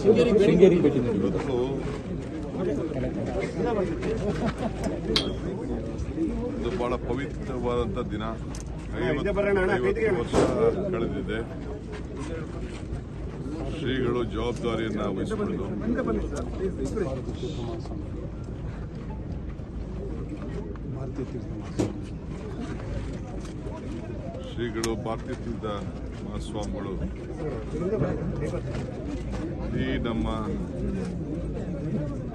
ಶೃಂಗೇರಿ ಭೇಟಿ ಇವತ್ತು ಇದು ಬಹಳ ಪವಿತ್ರವಾದಂಥ ದಿನ. 50 ವರ್ಷ ಕಳೆದಿದೆ. ಶ್ರೀಗಳು ಜವಾಬ್ದಾರಿಯನ್ನು ವಹಿಸಿಕೊಂಡು ಶ್ರೀಗಳು ಭಾರತೀಯ ತೀರ್ಥ ಮಹಾಸ್ವಾಮಿಗಳು ಈ ನಮ್ಮ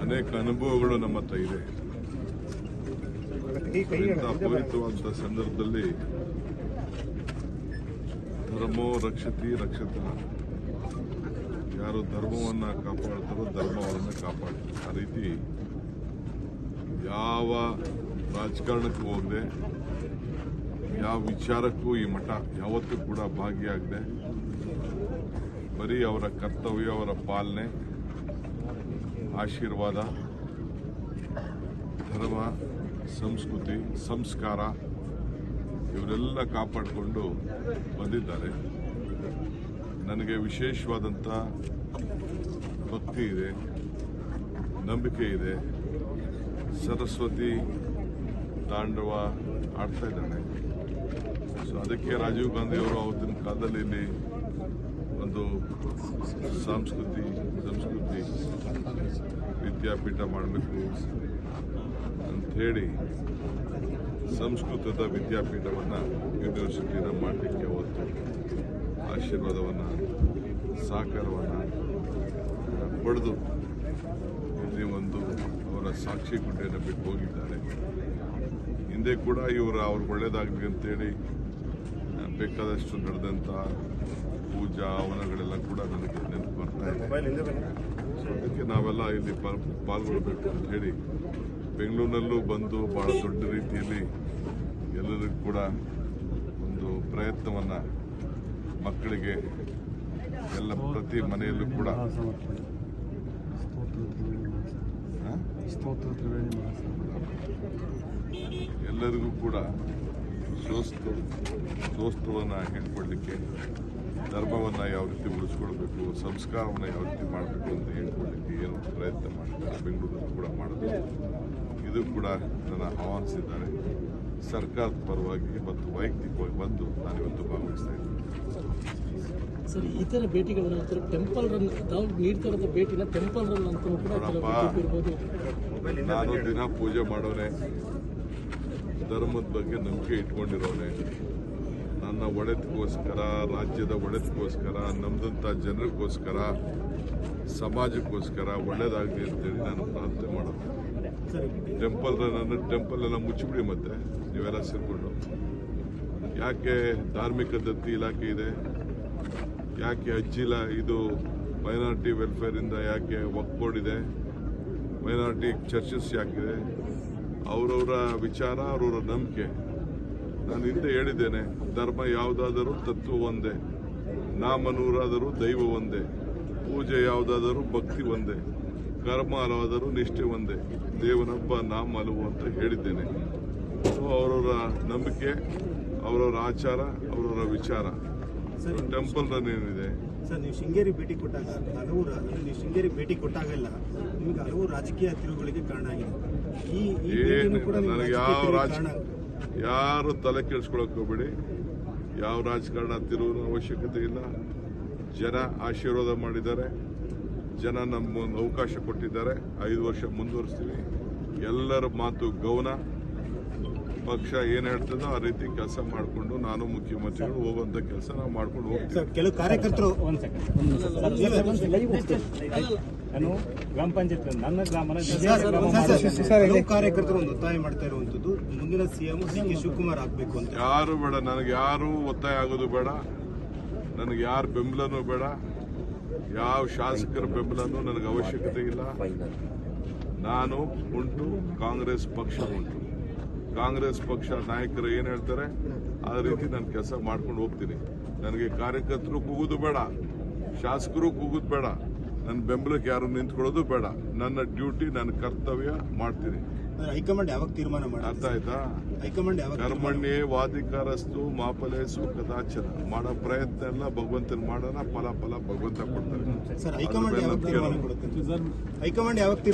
ಅನೇಕ ಅನುಭವಗಳು ನಮ್ಮ ಹತ್ರ ಇದೆ. ಇಂಥ ಪವಿತ್ರವಾದ ಸಂದರ್ಭದಲ್ಲಿ ಧರ್ಮೋ ರಕ್ಷತಿ ರಕ್ಷತ, ಯಾರು ಧರ್ಮವನ್ನು ಕಾಪಾಡ್ತಾರೋ ಧರ್ಮವನ್ನು ಕಾಪಾಡ್ತಾರೆ. ಆ ರೀತಿ ಯಾವ ರಾಜಕಾರಣಕ್ಕೂ ಹೋಗದೆ, ಯಾವ ವಿಚಾರಕ್ಕೂ ಈ ಮಠ ಯಾವತ್ತೂ ಕೂಡ ಭಾಗಿಯಾಗದೆ, ಬರೀ ಅವರ ಕರ್ತವ್ಯ, ಅವರ ಪಾಲನೆ, ಆಶೀರ್ವಾದ, ಧರ್ಮ, ಸಂಸ್ಕೃತಿ, ಸಂಸ್ಕಾರ ಇವರೆಲ್ಲ ಕಾಪಾಡಿಕೊಂಡು ಬಂದಿದ್ದಾರೆ. ನನಗೆ ವಿಶೇಷವಾದಂಥ ಭಕ್ತಿ ಇದೆ, ನಂಬಿಕೆ ಇದೆ. ಸರಸ್ವತಿ ತಾಂಡವ ಆಡ್ತಾ ಇದ್ದಾಳೆ. ಸೊ ಅದಕ್ಕೆ ರಾಜೀವ್ ಗಾಂಧಿ ಅವರು ಅವತ್ತಿನ ಕಾಲದಲ್ಲಿ ಇಲ್ಲಿ ಒಂದು ಸಂಸ್ಕೃತಿ ವಿದ್ಯಾಪೀಠ ಮಾಡಬೇಕು ಅಂಥೇಳಿ ಸಂಸ್ಕೃತದ ವಿದ್ಯಾಪೀಠವನ್ನು, ಯೂನಿವರ್ಸಿಟಿನ ಮಾಡಲಿಕ್ಕೆ ಅವತ್ತು ಆಶೀರ್ವಾದವನ್ನು, ಸಹಕಾರವನ್ನು ಪಡೆದು ಇಲ್ಲಿ ಒಂದು ಅವರ ಸಾಕ್ಷಿ ಗುಡ್ಡೆಯನ್ನು ಬಿಟ್ಟು ಹೋಗಿದ್ದಾರೆ. ಹಿಂದೆ ಕೂಡ ಅವ್ರಿಗೆ ಒಳ್ಳೇದಾಗಲಿ ಅಂತೇಳಿ ಬೇಕಾದಷ್ಟು ನಡೆದಂಥ ಪೂಜಾ ಹವನಗಳೆಲ್ಲ ಕೂಡ ನನಗೆ ನೆನಪು ಬರ್ತಾ ಇದೆ. ಸೊ ಅದಕ್ಕೆ ನಾವೆಲ್ಲ ಇಲ್ಲಿ ಪಾಲ್ಗೊಳ್ಬೇಕು ಅಂತ ಹೇಳಿ ಬೆಂಗಳೂರಿನಲ್ಲೂ ಬಂದು ಭಾಳ ದೊಡ್ಡ ರೀತಿಯಲ್ಲಿ ಎಲ್ಲರಿಗೂ ಕೂಡ ಒಂದು ಪ್ರಯತ್ನವನ್ನು, ಮಕ್ಕಳಿಗೆ ಎಲ್ಲ ಪ್ರತಿ ಮನೆಯಲ್ಲೂ ಕೂಡ ಎಲ್ಲರಿಗೂ ಕೂಡ ಸ್ತೋತ್ರವನ್ನು ಹೇಳ್ಕೊಡ್ಲಿಕ್ಕೆ, ಧರ್ಮವನ್ನು ಯಾವ ರೀತಿ ಉಳಿಸ್ಕೊಳ್ಬೇಕು, ಸಂಸ್ಕಾರವನ್ನು ಯಾವ ರೀತಿ ಮಾಡಬೇಕು ಅಂತ ಹೇಳ್ಕೊಡ್ಲಿಕ್ಕೆ ಏನು ಪ್ರಯತ್ನ ಮಾಡ್ತಾರೆ ಬೆಂಗಳೂರಲ್ಲಿ ಕೂಡ ಮಾಡೋದು. ಇದು ಕೂಡ ನನ್ನ ಆಹ್ವಾನಿಸಿದ್ದಾರೆ. ಸರ್ಕಾರದ ಪರವಾಗಿ ಮತ್ತು ವೈಯಕ್ತಿಕವಾಗಿ ಬಂದು ನಾನಿವತ್ತು ಭಾಗವಹಿಸ್ತಾ ಇದ್ದೀನಿ. ಸರ್, ಈ ಥರ ಭೇಟಿಗಳ ನಂತರ ಟೆಂಪಲ್ ರನ್ ತಾವು ನೀಡ್ತಾ ಇರೋದು ಭೇಟಿನ ಟೆಂಪಲ್ ರನ್ ಅಂತ ಕೂಡ ನಾನು ದಿನ ಪೂಜೆ ಮಾಡೋನೆ, ಧರ್ಮದ ಬಗ್ಗೆ ನಂಬಿಕೆ ಇಟ್ಕೊಂಡಿರೋನೆ. ನನ್ನ ಒಡೆತಕ್ಕೋಸ್ಕರ, ರಾಜ್ಯದ ಒಡೆತಕ್ಕೋಸ್ಕರ, ನಮ್ದಂಥ ಜನರಿಗೋಸ್ಕರ, ಸಮಾಜಕ್ಕೋಸ್ಕರ ಒಳ್ಳೇದಾಗಲಿ ಅಂತೇಳಿ ನಾನು ಪ್ರಾರ್ಥನೆ ಮಾಡೋದು. ಟೆಂಪಲ್ ಎಲ್ಲ ಮುಚ್ಚಿಬಿಡಿ, ಮತ್ತೆ ನೀವೆಲ್ಲ ಸೇರಿಕೊಂಡು. ಯಾಕೆ ಧಾರ್ಮಿಕ ದತ್ತಿ ಇಲಾಖೆ ಇದೆ, ಯಾಕೆ ಹಜ್ಜಿಲ್ಲ, ಇದು ಮೈನಾರಿಟಿ ವೆಲ್ಫೇರಿಂದ ಯಾಕೆ ವಕ್ಫ್ ಬೋರ್ಡ್ ಇದೆ, ಮೈನಾರಿಟಿ ಚರ್ಚಸ್ ಯಾಕಿದೆ, ಅವರವರ ವಿಚಾರ, ಅವರವರ ನಂಬಿಕೆ. ನಾನು ಹಿಂದೆ ಹೇಳಿದ್ದೇನೆ, ಧರ್ಮ ಯಾವುದಾದರೂ ತತ್ವ ಒಂದೇ, ನಾಮನೂರಾದರೂ ದೈವ ಒಂದೇ, ಪೂಜೆ ಯಾವುದಾದರೂ ಭಕ್ತಿ ಒಂದೇ, ಕರ್ಮ ಹಲವಾದರೂ ನಿಷ್ಠೆ ಒಂದೇ, ದೇವನೊಬ್ಬ ನಾಮ ಹಲವು ಅಂತ ಹೇಳಿದ್ದೇನೆ. ಸೊ ಅವರವರ ನಂಬಿಕೆ, ಅವರವರ ಆಚಾರ, ಅವರವರ ವಿಚಾರ. ಟೆಂಪಲ್ ರನ್ ಏನಿದೆ ಸರ್, ನೀವು ಶೃಂಗೇರಿ ಭೇಟಿ ಕೊಟ್ಟಾಗ ನಿಮಗೆ ಹಲವು ರಾಜಕೀಯ ತಿರುವುಗಳಿಗೆ ಕಾರಣ ಆಗಿದೆ. ನನಗೆ ಯಾರು ತಲೆ ಕೆಡಿಸ್ಕೊಳಕ್ ಹೋಗ್ಬೇಡಿ. ಯಾವ ರಾಜಕಾರಣ ತಿರುವಿನ ಅವಶ್ಯಕತೆ ಇಲ್ಲ. ಜನ ಆಶೀರ್ವಾದ ಮಾಡಿದ್ದಾರೆ, ಜನ ನಮ್ಗೊಂದು ಅವಕಾಶ ಕೊಟ್ಟಿದ್ದಾರೆ. 5 ವರ್ಷ ಮುಂದುವರಿಸ್ತೀವಿ. ಎಲ್ಲರ ಮಾತು ಗೌನ. ಪಕ್ಷ ಏನ್ ಹೇಳ್ತದೋ ಆ ರೀತಿ ಕೆಲಸ ಮಾಡಿಕೊಂಡು ನಾನು ಮುಖ್ಯಮಂತ್ರಿಗಳು ಹೋಗುವಂತ ಕೆಲಸ ನಾವು ಮಾಡ್ಕೊಂಡು ಹೋಗ್ತೀವಿ. ಕೆಲವು ಕಾರ್ಯಕರ್ತರು ಗ್ರಾಮ ಪಂಚಾಯತ್ ನನ್ನ ಗ್ರಾಮನ ಕಾರ್ಯಕರ್ತರು ಒಂದು ಒತ್ತಾಯ ಮಾಡ್ತಾ ಇರುವಂತದ್ದು ಮುಂದಿನ ಸಿಎಂ ಡಿ.ಕೆ. ಶಿವಕುಮಾರ್ ಆಗ್ಬೇಕು ಅಂತ. ಯಾರು ಬೇಡ, ನನಗೆ ಯಾರು ಒತ್ತಾಯ ಆಗೋದು ಬೇಡ, ನನಗೆ ಯಾರ ಬೆಂಬಲನೂ ಬೇಡ, ಯಾವ ಶಾಸಕರ ಬೆಂಬಲನೂ ನನಗೆ ಅವಶ್ಯಕತೆ ಇಲ್ಲ. ನಾನು ಉಂಟು, ಕಾಂಗ್ರೆಸ್ ಪಕ್ಷ ಉಂಟು. ಕಾಂಗ್ರೆಸ್ ಪಕ್ಷ ನಾಯಕರು ಏನ್ ಹೇಳ್ತಾರೆ ಆ ರೀತಿ ನಾನು ಕೆಲಸ ಮಾಡ್ಕೊಂಡು ಹೋಗ್ತೀನಿ. ನನಗೆ ಕಾರ್ಯಕರ್ತರು ಕೂಗುದು ಬೇಡ, ಶಾಸಕರು ಕೂಗುದು ಬೇಡ, ನನ್ನ ಬೆಂಬಲಕ್ಕೆ ಯಾರು ನಿಂತ್ಕೊಳ್ಳೋದು ಬೇಡ. ನನ್ನ ಡ್ಯೂಟಿ, ನನ್ನ ಕರ್ತವ್ಯ ಮಾಡ್ತೀನಿ. ಅಂದ್ರೆ ಹೈಕಮಾಂಡ್ ಯಾವಾಗ ತೀರ್ಮಾನ ಅರ್ಥ ಮಾಡುತ್ತೆ? ಆಯ್ತಾ? ಹೈಕಮಾಂಡ್ ಯಾವಾಗ ಕರ್ಮಣ್ಯೇ ವಾದಿಕಾರಸ್ತು ಮಾಫಲೇಸು ಕದಾಚನ. ಮಾಡೋ ಪ್ರಯತ್ನ ಎಲ್ಲ ಭಗವಂತನ ಮಾಡೋಣ, ಫಲ ಭಗವಂತ ಕೊಡ್ತಾರೆ. ಸರ್ ಹೈಕಮಾಂಡ್ ಯಾವಾಗ ತೀರ್ಮಾನ ಕೊಡುತ್ತೆ? ಹೈಕಮಾಂಡ್ ಯಾವಾಗ